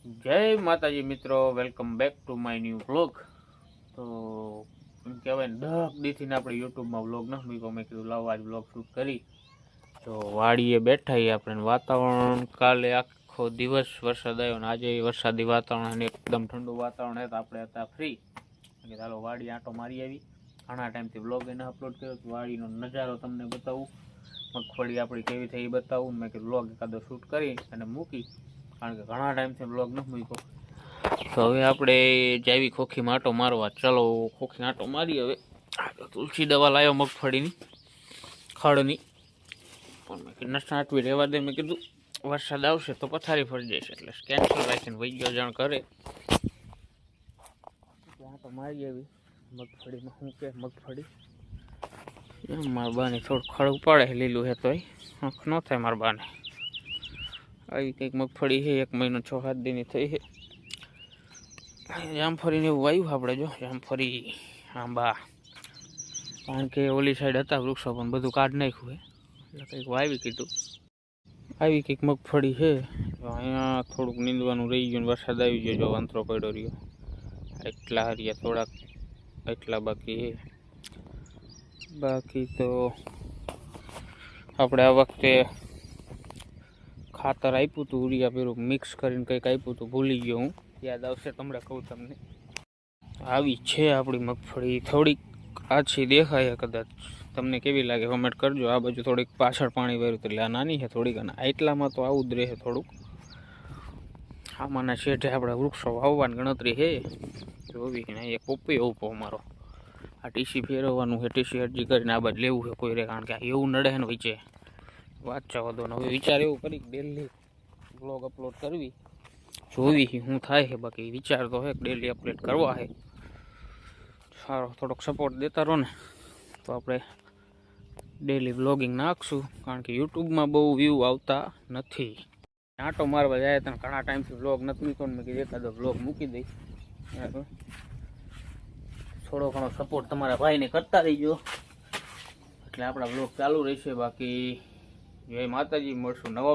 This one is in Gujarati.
જય માતાજી મિત્રો, welcome back to my new vlog. તો એમ કહેવાય ને 10 દીથી આપણે યુટ્યુબમાં વ્લોગ ન મૂક્યો. મેં કીધું લાવો આજ વ્લોગ શૂટ કરી. તો વાડીએ બેઠા આપણે વાતાવરણ કાલે આખો દિવસ વરસાદ આવ્યો ને આજે વરસાદી વાતાવરણ અને એકદમ ઠંડુ વાતાવરણ હતું. આપણે હતા ફ્રી અને ચાલો વાડી આંટો મારી આવી. ઘણા ટાઈમથી વ્લોગ એને અપલોડ કર્યો. વાડીનો નજારો તમને બતાવું, મગફળી આપણી કેવી થઈ એ બતાવું. મેં કીધું વ્લોગ એકાદો શૂટ કરી અને મૂકી, કારણ કે ઘણા ટાઈમથી બ્લોગ ન મૂક્યો. તો હવે આપણે જાવી ખોખી માટો મારવા. ચલો ખોખી આંટો મારી. હવે તુલસી દવા લાવ્યો મગફળીની ખડની, પણ મેં કીધું નસાટવી રહેવા દે. મેં કીધું વરસાદ આવશે તો પથારી ફરી જશે, એટલે કેન્સલ રાખીને વહી ગયો જાણ કરે. આંટો મારી આવી મગફળીમાં. શું કે મગફળી મારા બાને થોડું ખડ ઉપાડે લીલું હે તો આંખ ન થાય મારા બાને. આવી કંઈક મગફળી છે, 1 મહિનો 6-7 દીની થઈ છે. જામફળીને એવું વાવ્યું આપણે. જો જામફળી, આંબા, કારણ કે ઓલી સાઈડ હતા વૃક્ષો પણ બધું કાઢી નાખ્યું છે, એટલે કંઈક વાવી કીધું. આવી કંઈક મગફળી છે. અહીંયા થોડુંક નીંદવાનું રહી ગયું, વરસાદ આવી ગયો. જો અંતરો પડ્યો રહ્યો, એટલા હરિયા થોડાક એટલા બાકી છે. બાકી તો આપણે આ વખતે ખાતર આપ્યું હતું, ઉરિયા પેલું મિક્સ કરીને કંઈક આપ્યું હતું, ભૂલી ગયો હું. યાદ આવશે તમને કહું તમને. આવી છે આપણી મગફળી. થોડીક આછી દેખાય કદાચ, તમને કેવી લાગે કમેન્ટ કરજો. આ બાજુ થોડીક પાછળ પાણી વાળું એટલે આ નાની છે થોડીક, અને આટલામાં તો આવું જ રહે થોડુંક. આમાંના શેઠે આપણે વૃક્ષો વાવવાની ગણતરી છે. જોવી ને એક પોપી ઉભો મારો. આ ટીસી ફેરવવાનું છે, ટીસી અરજી કરીને આ બાજુ લેવું છે કોઈ રે, કારણ કે એવું નડે ને વચ્ચે વાત જવા દો ને. હવે વિચાર એવું કરી ડેલી બ્લોગ અપલોડ કરવી, જોવી શું થાય છે. બાકી વિચાર તો હે ડેલી અપલોડ કરવા છે. સારો થોડોક સપોર્ટ દેતા રહો ને તો આપણે ડેલી બ્લોગિંગ નાખશું, કારણ કે યુટ્યુબમાં બહુ વ્યૂ આવતા નથી. આંટો મારવા જાય તો ઘણા ટાઈમથી બ્લોગ નથી મૂક્યો, મેં કીધું એકાદો બ્લોગ મૂકી દઈ. થોડો ઘણો સપોર્ટ તમારા ભાઈને કરતા રહીજો, એટલે આપણા બ્લોગ ચાલુ રહેશે. બાકી જય માતાજી, મળશું નવા